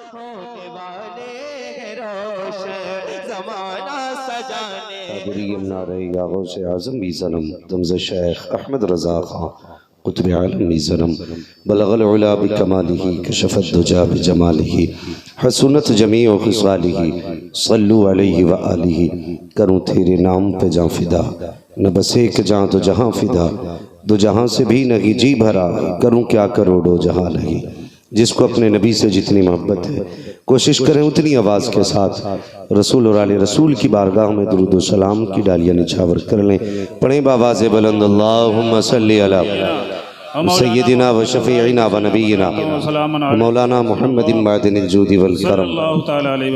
होने वाले हैं रोशन ज़माना सजाने। गौसे आज़म भी सनम तमज़ शेख अहमद रज़ा खां कुतुब आलम भी सनम बलगल उला बिकमालिही कशफत दुजा बिजमालिही हसनत जमीअ खिसालिही सल्लु अलैहि व आलिही। करूँ तेरे नाम पे जां फिदा, न बस एक जां तो जहां फिदा, दो जहां से भी नहीं जी भरा, करूँ क्या करोड़ों जहां नहीं। जिसको अपने नबी से जितनी मोहब्बत है कोशिश करें उतनी आवाज़ के साथ रसूल और आले रसूल की बारगाह में दुरूद व सलाम की डालियाँ निछावर कर लें। पढ़ें बावाज़ बुलंद अल्लाहुम्मा सल्ली अला सय्यदिना व शफ़ीइना व नबीना मौलाना मुहम्मदिन मादिनिल जूदी वल करम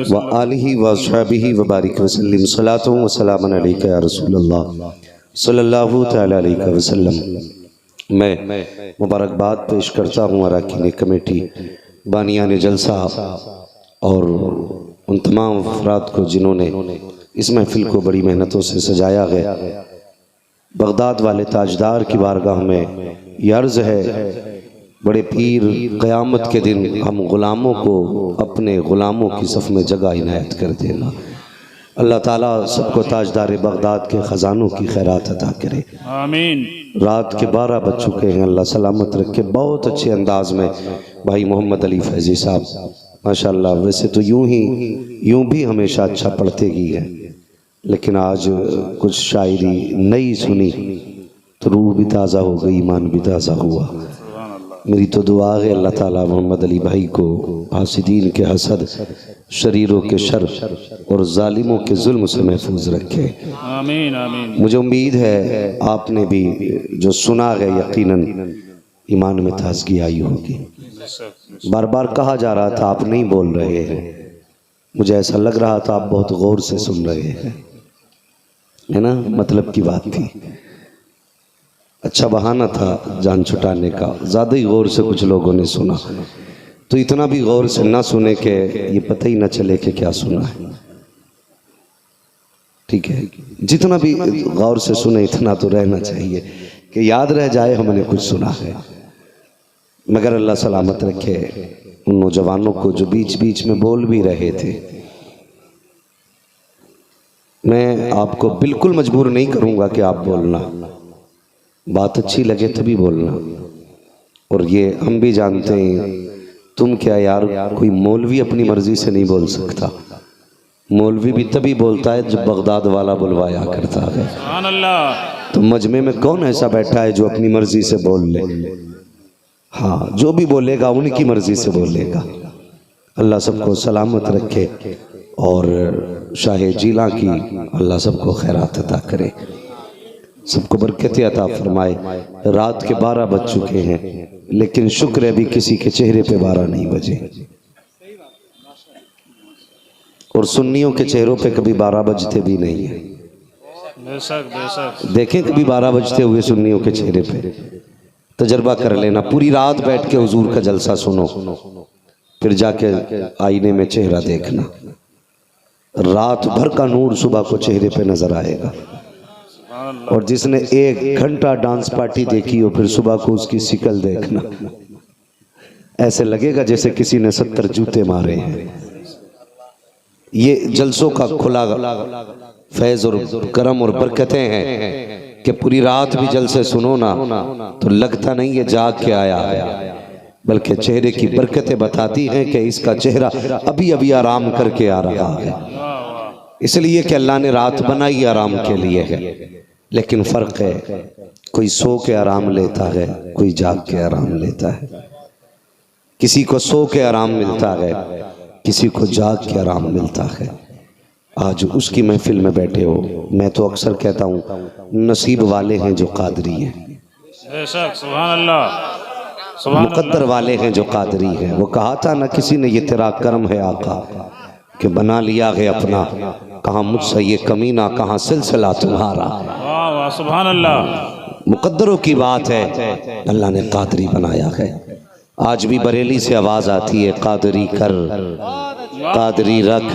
व आलिहि व अस्हाबिहि व बारिक वसल्लम सलातो व सलामन अलैका या रसूलल्लाह सल्लल्लाहु तआला अलैहि वसल्लम। मैं मुबारकबाद पेश करता हूँ अरकान कमेटी, बानियान जलसा और उन तमाम अफराद को जिन्होंने इस महफिल को बड़ी मेहनतों से सजाया गया। बगदाद वाले ताजदार की बारगाह में ये अर्ज़ है, बड़े पीर क़यामत के दिन हम ग़ुलामों को अपने ग़ुलामों की सफ़ में जगह इनायत कर देना। अल्लाह ताला सबको ताजदार बगदाद के ख़जानों की खैरात अता करे, आमीन। रात के 12 बज चुके हैं, अल्लाह सलामत रखे। बहुत अच्छे अंदाज में भाई मोहम्मद अली फैज़ी साहब माशाअल्लाह, वैसे तो यूं भी हमेशा अच्छा पढ़ते ही हैं, लेकिन आज कुछ शायरी नई सुनी तो रूह भी ताज़ा हो गई, ईमान भी ताज़ा हुआ। मेरी तो दुआ है अल्लाह ताला मोहम्मद अली भाई को हासिदीन के हसद, शरीरों के शर और जालिमों के जुल्म से महफूज रखे, आमीन आमीन। मुझे उम्मीद है आपने भी जो सुना है यकीनन ईमान में ताज़गी आई होगी। बार बार कहा जा रहा था आप नहीं बोल रहे हैं, मुझे ऐसा लग रहा था आप बहुत गौर से सुन रहे हैं, है ना, मतलब की बात थी। अच्छा बहाना था जान छुटाने का, ज़्यादा ही गौर से कुछ लोगों ने सुना, तो इतना भी गौर से ना सुने कि ये पता ही ना चले कि क्या सुना है। ठीक है, जितना भी गौर से सुने इतना तो रहना चाहिए कि याद रह जाए हमने कुछ सुना है। मगर अल्लाह सलामत रखे उन नौजवानों को जो बीच बीच में बोल भी रहे थे। मैं आपको बिल्कुल मजबूर नहीं करूँगा कि आप बोलना, बात अच्छी लगे तभी बोलना। और ये हम भी जानते हैं, तुम क्या यार, कोई मौलवी अपनी मर्जी से नहीं बोल सकता। मौलवी भी तभी बोलता है जब बगदाद वाला बुलवाया करता है। सुभान अल्लाह। तो मजमे में कौन ऐसा बैठा है जो अपनी मर्जी से बोल ले? हाँ, जो भी बोलेगा उनकी मर्जी से बोलेगा। अल्लाह सबको सलामत रखे और शाह जिला की अल्लाह सबको खैरात अता करे, सबको बरकतें अता फरमाए। रात के 12 बज चुके हैं, लेकिन शुक्र है अभी किसी के चेहरे पे 12 नहीं बजे। और सुन्नियों के चेहरों पे कभी 12 बजते भी नहीं है। देखें कभी 12 बजते हुए सुन्नियों के चेहरे पे, तजर्बा कर लेना। पूरी रात बैठ के हुजूर का जलसा सुनो, फिर जाके आईने में चेहरा देखना। रात भर का नूर सुबह को चेहरे पे नजर आएगा। और जिसने 1 घंटा डांस पार्टी देखी हो, फिर सुबह को उसकी शिकल देखना, ऐसे लगेगा जैसे किसी ने 70 जूते मारे हैं। ये जलसों का खुला फैज़ और करम और बरकतें हैं कि पूरी रात भी जलसे सुनो ना तो लगता नहीं है जाग के आया है, बल्कि चेहरे की बरकतें बताती हैं कि इसका चेहरा अभी अभी आराम करके आ रहा है। इसलिए कि अल्लाह ने रात बनाई आराम के लिए है, लेकिन फ़र्क है, कोई सो के आराम लेता है, कोई जाग के आराम लेता है। किसी को सो के आराम मिलता है, किसी को जाग के आराम मिलता है। आज उसकी महफिल में बैठे हो। मैं तो अक्सर कहता हूँ नसीब वाले हैं जो कादरी हैं, सुभान अल्लाह। मुकद्दर वाले हैं जो कादरी हैं। वो कहा था ना किसी ने, ये तेरा करम है आका कि बना लिया है अपना, कहाँ मुझसे ये कमीना, कहाँ सिलसिला तुम्हारा। सुभान अल्लाह। मुकद्दरों की बात है, अल्लाह ने कादरी बनाया है। आज भी बरेली से आवाज आती है, कादरी कर, कादरी रख,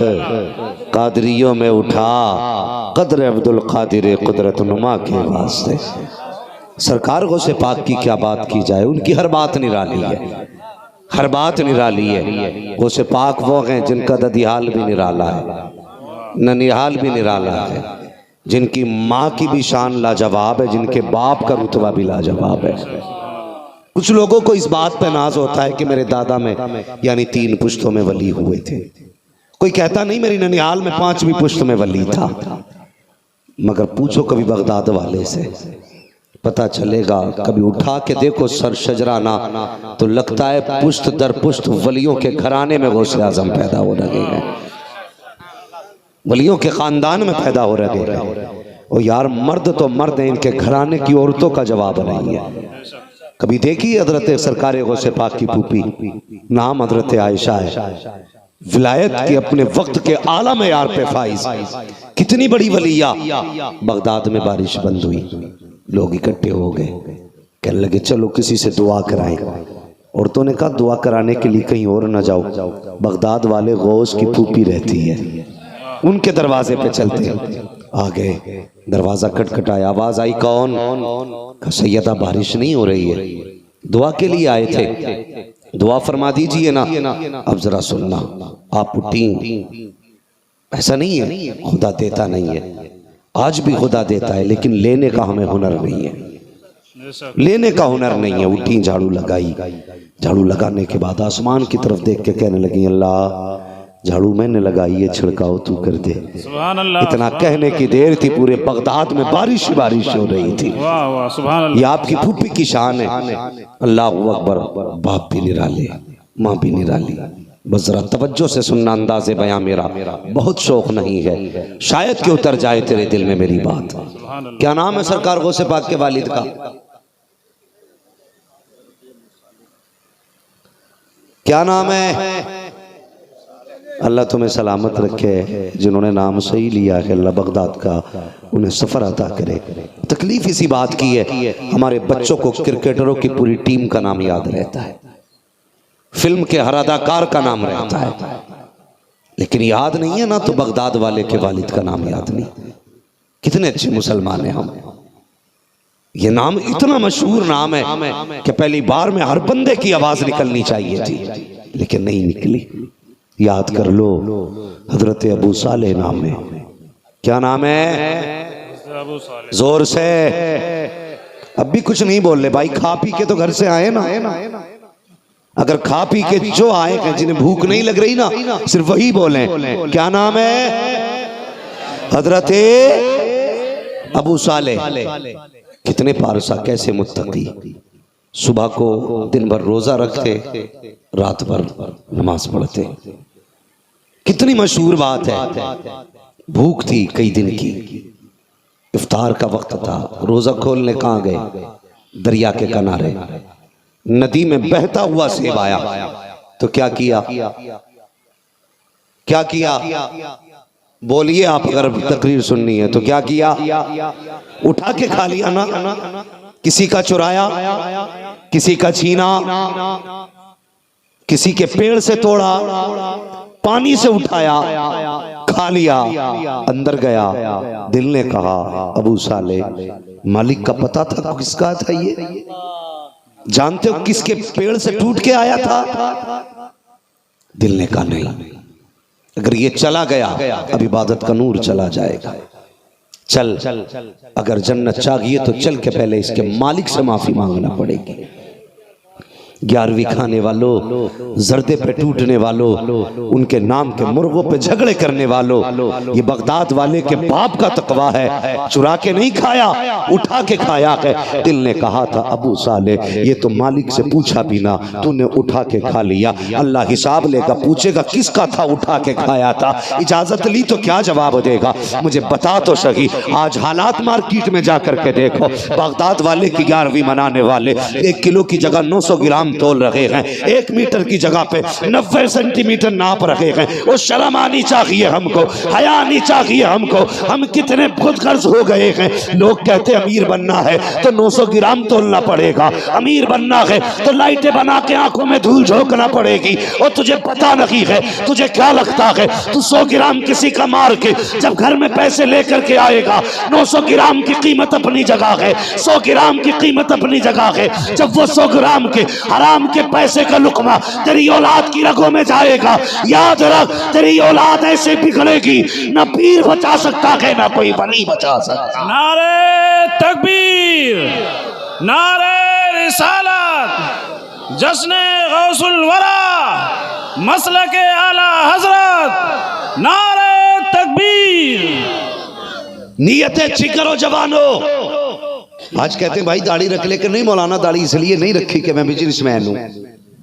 कादरियों में उठा, कदर अब्दुल कादिर कुदरत नुमा के वास्ते। सरकार को से पाक की क्या बात की जाए, उनकी हर बात निराली है। हर बात निराली है। वो से पाक वो हैं जिनका ददिहाल भी निराला है, ननिहाल भी निराला है, जिनकी माँ की भी शान लाजवाब है, जिनके बाप का रुतबा भी लाजवाब है। कुछ लोगों को इस बात पे नाज होता है कि मेरे दादा में यानी 3 पुश्तों में वली हुए थे। कोई कहता नहीं मेरी ननिहाल में 5वीं पुश्त में वली था। मगर पूछो कभी बगदाद वाले से, पता चलेगा। कभी उठा के देखो सर शजराना, तो लगता है पुश्त दर पुश्त वलियों के घराने में गौसे आजम पैदा हो रहे हैं, वलियों के खानदान में पैदा हो रहे हैं। और यार मर्द तो मर्द हैं, इनके घराने की औरतों का जवाब नहीं है। कभी देखी हजरत सरकार गौसे पाक की फूफी, नाम हजरत आयशा है, विलायत के अपने वक्त के आला में यार पे फाइज, कितनी बड़ी वलिया। बगदाद में बारिश बंद हुई, लोग इकट्ठे हो गए, कहने लगे चलो किसी से दुआ कराएं। औरतों ने कहा दुआ कराने के लिए कहीं और न जाओ, बगदाद वाले गौस की फूफी रहती है, उनके दरवाजे पे चलते हैं। आ गए, दरवाजा खटखटाया, आवाज आई कौन? सैयदा बारिश नहीं हो रही है, दुआ के लिए आए थे, दुआ फरमा दीजिए ना। अब जरा सुनना, आप उठी, ऐसा नहीं है खुदा देता नहीं है, आज भी खुदा देता है, लेकिन लेने का हमें हुनर नहीं है, लेने का हुनर नहीं है। उठी, झाड़ू लगाई, झाड़ू लगाने के बाद आसमान की तरफ देख के कहने लगी अल्लाह झाड़ू मैंने लगाई है, छिड़काओ तू कर दे। सुभान अल्लाह। इतना कहने की देर थी, पूरे बगदाद में बारिश बारिश हो रही थी। वाह वाह सुभान अल्लाह। ये आपकी फूफी की शान है। अल्लाह अकबर, बाप भी निराले, माँ भी निराली। बस जरा तवज्जो से सुनना, अंदाज़े बयां मेरा बहुत शौक नहीं है, शायद कि उतर जाए तेरे दिल में मेरी बात। क्या नाम है सरकार गौसे पाक के वालिद का? क्या नाम है? अल्लाह तुम्हें सलामत रखे, जिन्होंने नाम सही लिया है अल्लाह बगदाद का उन्हें सफ़र अता करे। तकलीफ इसी बात की है, हमारे बच्चों को क्रिकेटरों की पूरी टीम का नाम याद रहता है, फिल्म के हर अदाकार का नाम रहता है, लेकिन याद नहीं है ना तो बगदाद वाले के वालिद का नाम याद नहीं। कितने अच्छे मुसलमान हैं हम। ये नाम इतना मशहूर नाम है कि पहली बार में हर बंदे की आवाज निकलनी चाहिए थी, लेकिन नहीं निकली। याद कर लो, हजरत अबू सालेह नाम है। क्या नाम है? जोर से, अब भी कुछ नहीं बोल रहे भाई, खा पी के तो घर से आए ना। अगर खा पी के जो आए हैं, जिन्हें भूख नहीं लग रही ना, सिर्फ वही बोले। क्या नाम है? हजरत अबू सालेह। कितने पारसा, कैसे मुत्तकी, सुबह को दिन भर रोजा रखते, रात भर नमाज पढ़ते। कितनी मशहूर बात है। भूख थी कई दिन की, इफ्तार का वक्त था, रोजा खोलने कहाँ गए? दरिया के किनारे, नदी में बहता हुआ सेब आया, तो क्या किया? क्या किया? बोलिए आप, अगर तकरीर सुननी है तो क्या किया? उठा के खा लिया ना। किसी का चुराया, किसी का छीना, किसी के पेड़ से तोड़ा, पानी से उठाया, खा लिया, अंदर गया। दिल ने कहा अबू सालेह, मालिक का पता था किसका था ये? जानते हो किसके पेड़ से टूट के आया था? दिल ने कहा नहीं, अगर ये चला गया अब इबादत का नूर चला जाएगा। चल, अगर जन्नत चाहिए तो चल के पहले इसके मालिक से माफी मांगना पड़ेगी। 11वीं खाने वालों, जर्दे पे टूटने वालों, उनके नाम के मुर्गों पे झगड़े करने वालों, ये बगदाद वाले के बाप का तकवा है। चुरा के नहीं खाया, उठा के खाया है। दिल ने कहा था अबू सालेह, ये तो मालिक से पूछा भी ना, तूने उठा के खा लिया। अल्लाह हिसाब लेगा, पूछेगा किसका था उठा के खाया था? इजाजत ली तो क्या जवाब देगा? मुझे बता तो सही। आज हालात मार्केट में जाकर के देखो, बगदाद वाले की 11वीं मनाने वाले 1 किलो की जगह 900 ग्राम तोल रहे हैं, 1 मीटर की जगह पे 90 सेंटीमीटर नाप रहे हैं। वो शर्म आनी चाहिए हमको, हया आनी चाहिए हमको। हम कितने खुदगर्ज हो गए हैं। लोग कहते अमीर बनना है तो 900 ग्राम तोलना पड़ेगा, अमीर बनना है तो लाइटें बना के आंखों में धूल झोंकना पड़ेगी। और तुझे पता नहीं है, तुझे क्या लगता है तू 100 ग्राम किसी का मार के जब घर में पैसे लेकर के आएगा, 900 ग्राम की कीमत अपनी जगह है, 100 ग्राम की कीमत अपनी जगह है। जब वो 100 ग्राम के हराम के पैसे का लुकमा तेरी औलाद की रगों में जाएगा, याद रख तेरी औलाद ऐसे बिगड़ेगी ना पीर बचा सकता है ना कोई वली बचा सकता। नारे तकबीर, नारे रिसालत, जश्न गौसुल वरा, मसलके आला हजरत, नारे तकबीर। नियतें अच्छी करो जवानों। आज कहते हैं भाई दाढ़ी रख ले, नहीं मौलाना दाढ़ी इसलिए नहीं रखी कि मैं बिजनेसमैन हूं।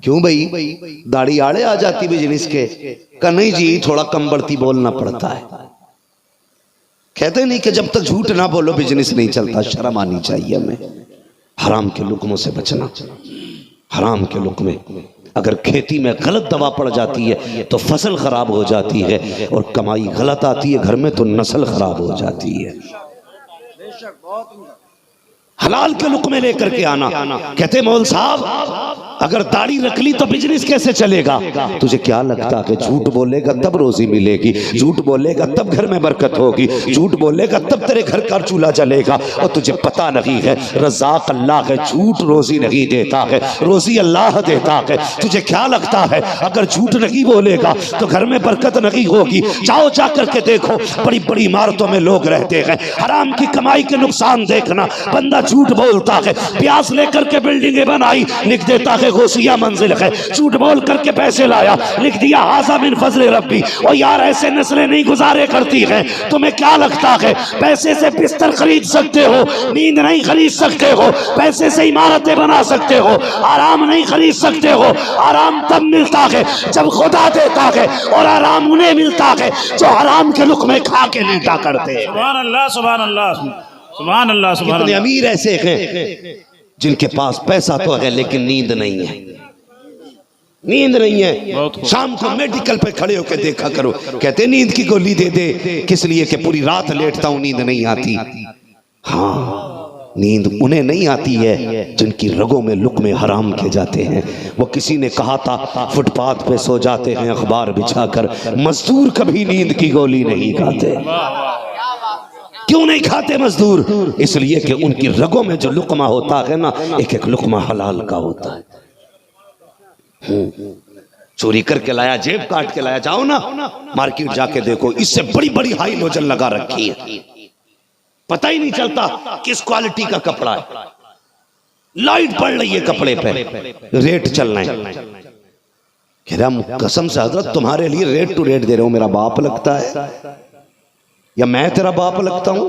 क्यों भाई, दाढ़ी आड़े आ जाती बिजनेस के? का नहीं जी, थोड़ा कम बढ़ती बोलना पड़ता है। कहते नहीं कि जब तक झूठ ना बोलो बिजनेस नहीं चलता। शर्म आनी चाहिए हमें। हराम के लुकमों से बचना। हराम के लुकमे, अगर खेती में गलत दवा पड़ जाती है तो फसल खराब हो जाती है, और कमाई गलत आती है घर में तो नस्ल खराब हो जाती है। हलाल के लुकमे लेकर के आना। कहते मौल साहब अगर दाढ़ी रख ली तो बिजनेस कैसे चलेगा? तुझे क्या लगता है झूठ बोलेगा तब रोजी मिलेगी, झूठ बोलेगा तब घर में बरकत होगी, झूठ बोलेगा तब तेरे घर का चूल्हा जलेगा? और तुझे पता नहीं है रज़ाक अल्लाह है, झूठ रोजी नहीं देता है, रोजी अल्लाह देता है। तुझे क्या लगता है अगर झूठ नहीं बोलेगा तो घर में बरकत नहीं होगी? जाओ जा करके देखो, बड़ी बड़ी इमारतों में लोग रहते हैं, हराम की कमाई के नुकसान देखना। बंदा झूठ बोलता है, प्यास लेकर के बिल्डिंगें बनाई, लिख देता है गौसिया मंजिल है, झूठ बोल करके पैसे लाया, लिख दिया हाजा मिन फजल रब्बी। और यार ऐसे नस्लें नहीं गुजारे करती हैं। तुम्हें क्या लगता है पैसे से बिस्तर खरीद सकते हो, नींद नहीं खरीद सकते हो? पैसे से इमारतें बना सकते हो, आराम नहीं खरीद सकते हो। आराम तब मिलता है जब खुदा देता है, और आराम उन्हें मिलता है जो हराम के लुक़मे खा के लेटा करते हैं। सुभान अल्लाह, सुभान अल्लाह, सुभान अल्लाह, सुभान कितने अल्लाह। अमीर ऐसे हैं जिनके पास पैसा तो है लेकिन नींद नहीं है, नींद नहीं है। शाम को मेडिकल पे खड़े होकर देखा करो, कहते नींद की गोली दे दे, किस लिए कि पूरी रात लेटता हूं नींद नहीं आती। हाँ, नींद उन्हें नहीं आती है जिनकी रगों में लुक़मे हराम के जाते हैं। वो किसी ने कहा था फुटपाथ पे सो जाते हैं अखबार बिछाकर, मजदूर कभी नींद की गोली नहीं खाते। क्यों नहीं खाते मजदूर? इसलिए कि उनकी रगों में जो लुक़मा होता है ना, एक एक लुक़मा हलाल का होता है। चोरी करके लाया, जेब काट के लाया, जाओ ना मार्केट जाके देखो, इससे बड़ी बड़ी हाई लोजन लगा रखी है, पता ही नहीं चलता किस क्वालिटी का कपड़ा है। लाइट पड़ रही है कपड़े पे, रेट चल रहे हैं। कह रहा कसम से हजरत तुम्हारे लिए रेट टू रेट दे रहा हूं, मेरा बाप लगता है या मैं तेरा बाप लगता हूं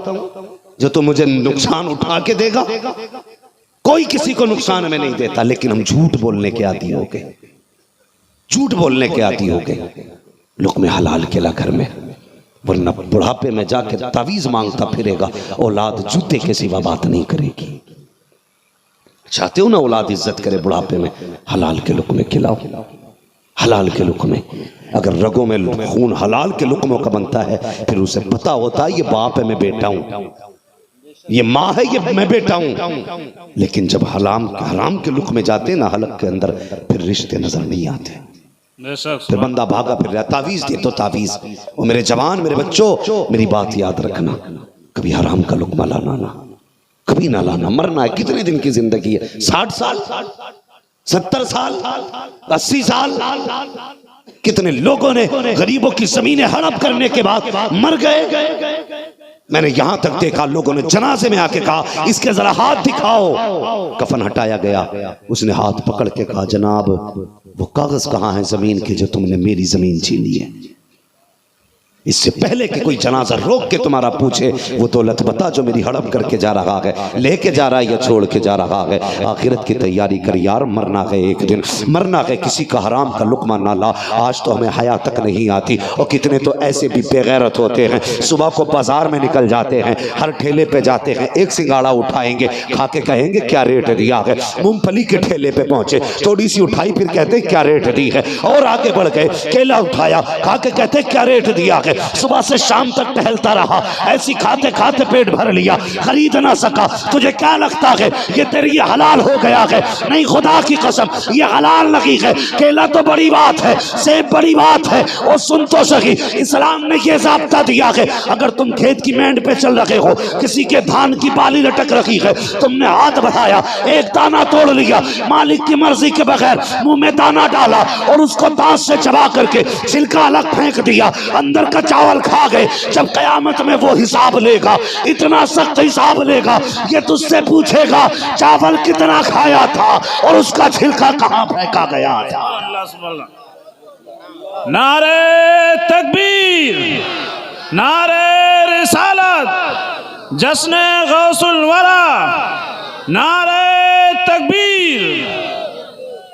जो तो मुझे नुकसान उठा के देगा? कोई किसी को नुकसान में नहीं देता, लेकिन हम झूठ बोलने के आदी हो गए, झूठ बोलने के आदी हो गए। लुक़मे हलाल के ला घर में, वरना बुढ़ापे में जाके तावीज मांगता फिरेगा, औलाद जूते के सिवा बात नहीं करेगी। चाहते हो ना औलाद इज्जत करे बुढ़ापे में? हलाल के लुक़मे खिलाओ, हलाल के लुक़मे। अगर रगों में खून हलाल के लुक़मों का बनता है, फिर उसे पता होता है ये बाप है मैं बेटा हूं, ये माँ है ये मैं बेटा हूं। लेकिन जब हराम के लुक़मे जाते ना हलक के अंदर, फिर रिश्ते नजर नहीं आते, फिर बंदा भागा फिर रहा। तावीज दे तो तावीज। और मेरे जवान, मेरे बच्चों, मेरी बात याद रखना, कभी हराम का लुक़मा लाना ना, कभी ना लाना। मरना है, कितने दिन की जिंदगी है? 60 साल, 70 साल, 80 साल। कितने लोगों ने गरीबों की जमीनें हड़प करने के बाद मर गए। मैंने यहां तक देखा लोगों ने जनाजे में आके कहा इसके जरा हाथ दिखाओ, कफन हटाया गया, उसने हाथ पकड़ के कहा जनाब वो कागज कहां है जमीन के जो तुमने मेरी जमीन छीनी है? इससे पहले कि कोई जनाजा रोक के तुम्हारा पूछे वो दौलत बता जो मेरी हड़प करके जा रहा है, लेके जा रहा है या छोड़ के जा रहा है। आखिरत की तैयारी कर यार, मरना है एक दिन, मरना है। किसी का हराम का लुक़मा ना ला। आज तो हमें हया तक नहीं आती, और कितने तो ऐसे भी बेगैरत होते हैं, सुबह को बाजार में निकल जाते हैं, हर ठेले पे जाते हैं, एक सिंगाड़ा उठाएंगे, खा के कहेंगे क्या रेट दिया है। मूंगफली के ठेले पे पहुंचे, थोड़ी सी उठाई, फिर कहते क्या रेट दी है, और आगे बढ़ गए, केला उठाया, खा के कहते क्या रेट दिया है। सुबह से शाम तक टहलता रहा, ऐसी खाते खाते पेट भर लिया, खरीद ना सका। तुझे क्या लगता है ये तेरे लिए हलाल हो गया है? नहीं, खुदा की कसम ये हलाल नहीं है। केला तो बड़ी बात है, सेब बड़ी बात है, और सुन तो सही, इस्लाम ने ये ज़ाब्ता दिया है, अगर तुम खेत की मेंढ पे चल रहे हो, किसी के धान की बाली लटक रखी है, तुमने हाथ बढ़ाया, एक दाना तोड़ लिया, मालिक की मर्जी के बगैर मुंह में दाना डाला और उसको दांत से चबा करके छिलका अलग फेंक दिया, अंदर का चावल खा गए, जब कयामत में वो हिसाब लेगा, इतना सख्त हिसाब लेगा, ये तुझसे पूछेगा चावल कितना खाया था और उसका छिलका कहां फेंका गया था। नारे तकबीर, नारे रिसालत, जश्न गौसुल वरा, नारे तकबीर।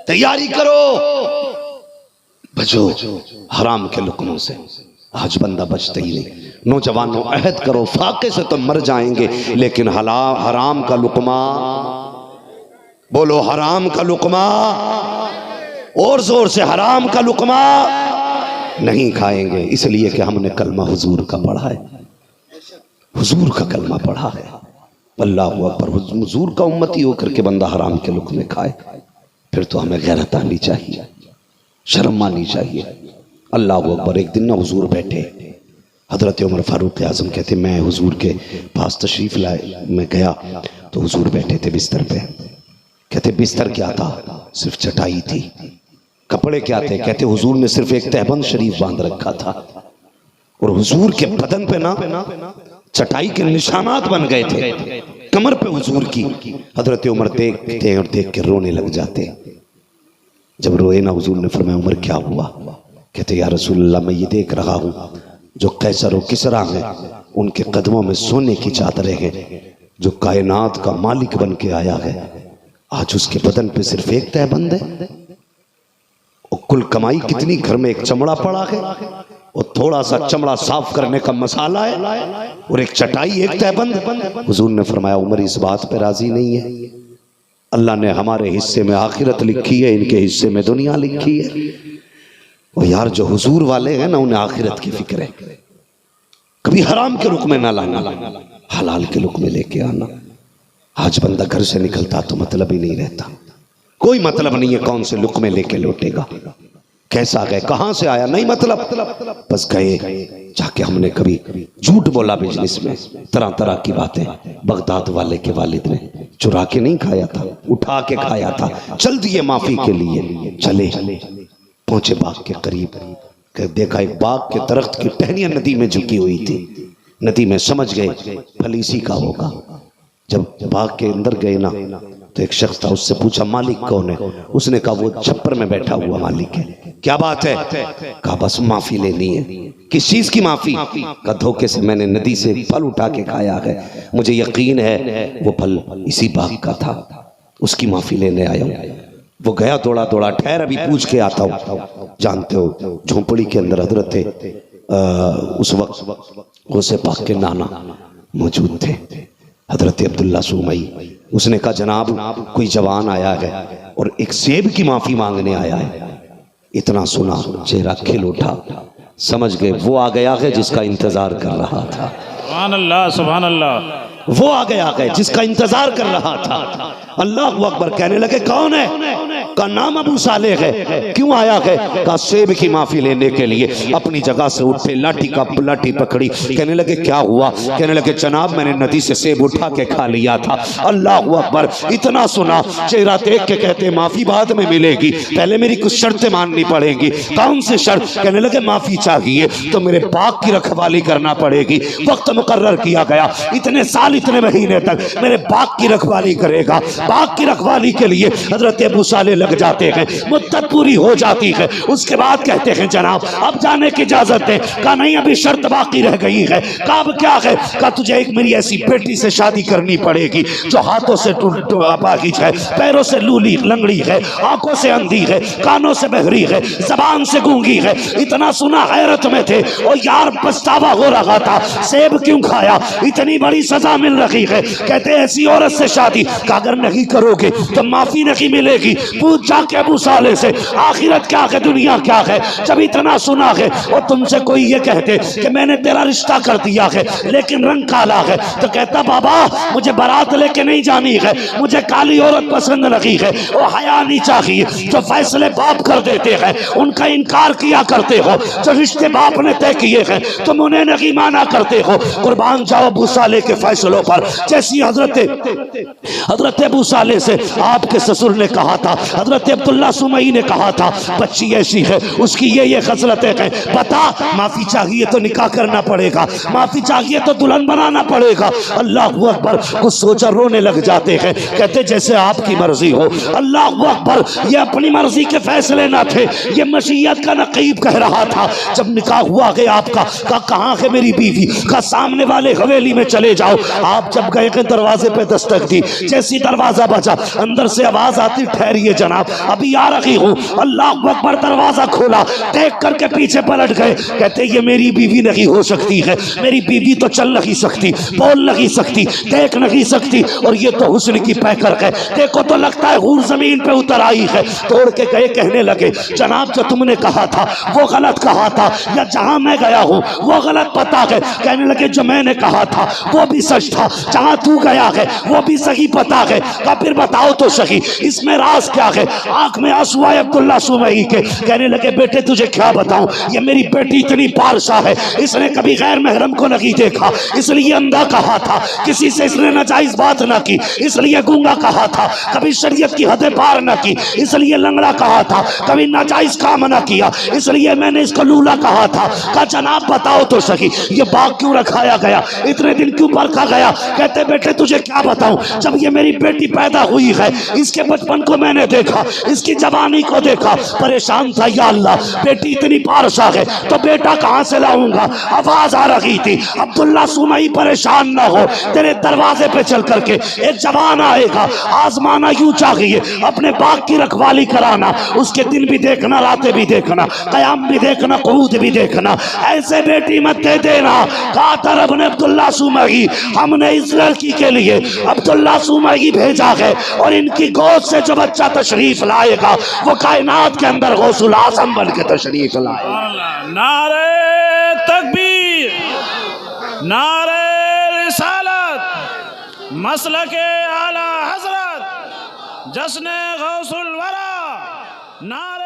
तैयारी करो, बचो हराम के लुकमों से। आज बंदा बचता ही नहीं। नौजवानों, अहद करो, फाके से तो मर जाएंगे, लेकिन हराम का लुकमा, बोलो हराम का लुकमा, और जोर से हराम का लुकमा नहीं खाएंगे। इसलिए कि हमने कलमा हुजूर का पढ़ा है, हुजूर का कलमा पढ़ा है। अल्लाहु अकबर। हुजूर का उम्मती होकर के बंदा हराम के लुकमे खाए, फिर तो हमें गैरत आनी चाहिए, शर्म मानी चाहिए। अल्लाहु अकबर। एक दिन ना हुजूर बैठे, हजरत उमर फारूक आजम कहते मैं हुजूर के पास तशरीफ लाए में गया तो हुजूर बैठे थे बिस्तर पे। कहते बिस्तर क्या था? सिर्फ चटाई थी। कपड़े क्या थे? कहते हुजूर ने सिर्फ एक तहबंद शरीफ बांध रखा था, और हुजूर के बदन पे ना चटाई के निशानात बन गए थे, कमर पे हुजूर की। हजरत उमर देखते और देख के रोने लग जाते। जब रोए ना, हुजूर ने फरमाया उमर क्या हुआ? कहते या रसूलल्लाह, मैं ये देख रहा हूँ जो कैसर और किसरा है उनके कदमों में सोने की चादरें हैं, जो कायनात का मालिक बन के आया है, आज उसके बदन पे सिर्फ एक तहबंद है, और कुल कमाई कितनी, घर में एक चमड़ा पड़ा है और थोड़ा सा चमड़ा साफ करने का मसाला है, और एक चटाई, एक तहबंद। हुजूर ने फरमाया उमर इस बात पे राजी नहीं है, अल्लाह ने हमारे हिस्से में आखिरत लिखी है, इनके हिस्से में दुनिया लिखी है। और यार जो हुजूर वाले हैं ना, उन्हें आखिरत की फिक्र है। कभी हराम के रुक में ना लाना, हलाल के रुक में लेके आना। आज बंदा घर से निकलता तो मतलब ही नहीं रहता, कोई मतलब नहीं है कौन से लुक में लेके लौटेगा, कैसा गए, कहां से आया, नहीं मतलब, बस गए। जाके हमने कभी झूठ बोला बिजनेस में, तरह तरह की बातें। बगदाद वाले के वालिद ने चुरा के नहीं खाया था, उठा के खाया था। चल दिए माफी के लिए, चले पहुंचे बाग के करीब, देखा एक बाग के दरख्त की टहनियां नदी में झुकी हुई थी। नदी में समझ गए फल इसी का होगा। जब बाग के अंदर गए ना, तो एक शख्स था, उससे पूछा मालिक कौन है? उसने कहा वो छप्पर में बैठा हुआ मालिक है। क्या बात है? कहा बस माफी लेनी है। किस चीज की माफी? का धोखे से मैंने नदी से फल उठा के खाया है, मुझे यकीन है वो फल इसी बाग का था, उसकी माफी लेने आया हूं। वो गया दौड़ा दौड़ा, ठहर अभी पूछ के आता हूँ। जानते हो झोंपड़ी के अंदर हजरत थे, उस वक्त गौसे पाक के नाना मौजूद थे, हजरत अब्दुल्ला सुमई। उसने कहा जनाब कोई जवान आया है और एक सेब की माफी मांगने आया है। इतना सुना चेहरा खिल उठा, समझ गए वो आ गया है जिसका इंतजार कर रहा था। सुभान अल्लाह, सुभान अल्लाह। वो आ गया है जिसका इंतजार कर रहा था। अल्लाह अकबर। कहने लगे कौन है? का नाम अबू सालेह है। क्यों आया है? का सेब की माफी लेने के लिए। अपनी जगह से उठे, लाठी पकड़ी। कहने लगे क्या हुआ? कहने लगे जनाब मैंने नदी से सेब उठा के खा लिया था। अल्लाह अकबर। इतना सुना, चेहरा देख के कहते माफी बाद में मिलेगी, पहले मेरी कुछ शर्तें माननी पड़ेंगी। कौन सी शर्त? कहने लगे माफी चाहिए तो मेरे बाग की रखवाली करना पड़ेगी। वक्त मुकर्रर किया गया, इतने साल इतने महीने तक मेरे बाग की रखवाली करेगा। बाग की रखवाली के लिए हजरत अबू सालेह लग जाते हैं, मुद्दत पूरी हो जाती है। उसके बाद कहते हैं जनाब अब जाने की इजाजत है। कहा नहीं अभी शर्त बाकी रह गई है। कहा क्या है? कहा तुझे एक मेरी ऐसी बेटी से शादी करनी पड़ेगी जो हाथों से अपाहिज है, पैरों से लूली लंगड़ी है, आंखों से अंधी है, कानों से बहरी है, जबान से गूंगी है। इतना सुना हैरत में थे और यार पछतावा हो रहा था, सेब क्यों खाया, इतनी बड़ी सजा मिल रही है। कहते ऐसी औरत से शादी का अगर नहीं करोगे तो माफी नहीं मिलेगी, पूछ जाके अबू साले से आखिरत क्या है, दुनिया क्या है। जब इतना सुना है और तुमसे कोई ये कहते कि मैंने तेरा रिश्ता कर दिया है लेकिन रंग काला है, तो कहता बाबा मुझे बारात लेके नहीं जानी है, मुझे काली औरत पसंद लगी है। वो हया नहीं चाहिए जो फैसले बाप कर देते हैं उनका इनकार किया करते हो, जो रिश्ते बाप ने तय किए हैं तुम उन्हें नहीं माना करते हो। कुर्बान जाओ अबू साले के फैसलों पर। जैसी हजरत अबू साले से आपके ससुर ने कहा था, हजरत अब्दुल्ला सुमई ने कहा था बच्ची ऐसी है, उसकी ये खसलतें हैं, बता माफी चाहिए तो निकाह करना पड़ेगा, माफी चाहिए तो दुल्हन बनाना पड़ेगा। अल्लाह अकबर, कुछ सोचा रोने लग जाते हैं, कहते जैसे आपकी मर्जी हो। अल्लाह अकबर, ये अपनी मर्जी के फैसले ना थे, ये मशीयत का नकीब कह रहा था। जब निकाह हुआ गया आपका, कहा कहाँ है मेरी बीवी, कहा सामने वाले हवेली में चले जाओ। आप जब गए के दरवाजे पे दस्तक दी, जैसी दरवाजा बजा अंदर से आवाज आती ठहरिए जनाब अभी आ रही हूँ। अल्लाह अकबर, दरवाजा खोला, देख करके पीछे पलट गए, कहते ये मेरी बीवी नहीं हो सकती है, मेरी बीवी तो चल नहीं सकती, बोल नहीं सकती, देख नहीं सकती, और ये तो हुस्न की पैकर है, देखो तो लगता है हूर जमीन पे उतर आई है। तोड़ के गए, कहने लगे जनाब जो तुमने कहा था वो गलत कहा था, या जहां मैं गया हूं वो गलत पता है। कहने लगे जो मैंने कहा था वो भी सच था, जहां तू गया है वो भी सही पता है। का फिर बताओ तो सही इसमें राज क्या है। आंख में आंसू आए अब्दुल्ला सुमई के, कहने लगे बेटे तुझे क्या बताऊं, ये मेरी बेटी इतनी पारसा है, इसने कभी गैर महरम को नहीं देखा इसलिए अंधा कहा था, किसी से इसने नाजायज बात ना की इसलिए गूंगा कहा था, कभी शरीयत की हदें पार ना की इसलिए लंगड़ा कहा था, कभी नाजायज काम ना किया इसलिए मैंने इसको लूला कहा था। कहा जनाब बताओ तो सही ये बाग क्यों रखाया गया, इतने दिन क्यों परखा गया। कहते बेटे तुझे क्या बताऊं, जब ये मेरी बेटी पैदा हुई है इसके बचपन को मैंने देखा, इसकी जवानी को देखा, परेशान था या अल्लाह बेटी इतनी पारसा है तो बेटा कहां से लाऊंगा। आवाज आ रही थी अब्दुल्ला सुमई परेशान ना हो, तेरे दरवाजे पे चल करके एक जवान आएगा, आजमाना यूं चाहिए अपने बाग की रखवाली कराना, उसके दिन भी देखना रातें भी देखना, कयाम भी देखना, कूद भी देखना, ऐसे बेटी मत दे देना। कहा तरब ने अब्दुल्ला सुमई, हमने इस लड़की के लिए अब्दुल्ला सुमई भेजा है और इनकी गोद से जो बच्चा तशरीफ लाएगा वो कायनात के अंदर गौसुल आज़म बन के तशरीफ लाएगा। नारे तकबीर, नारे रिसालत, मसलके आला हजरत, जश्न गौसुल वरा, नारे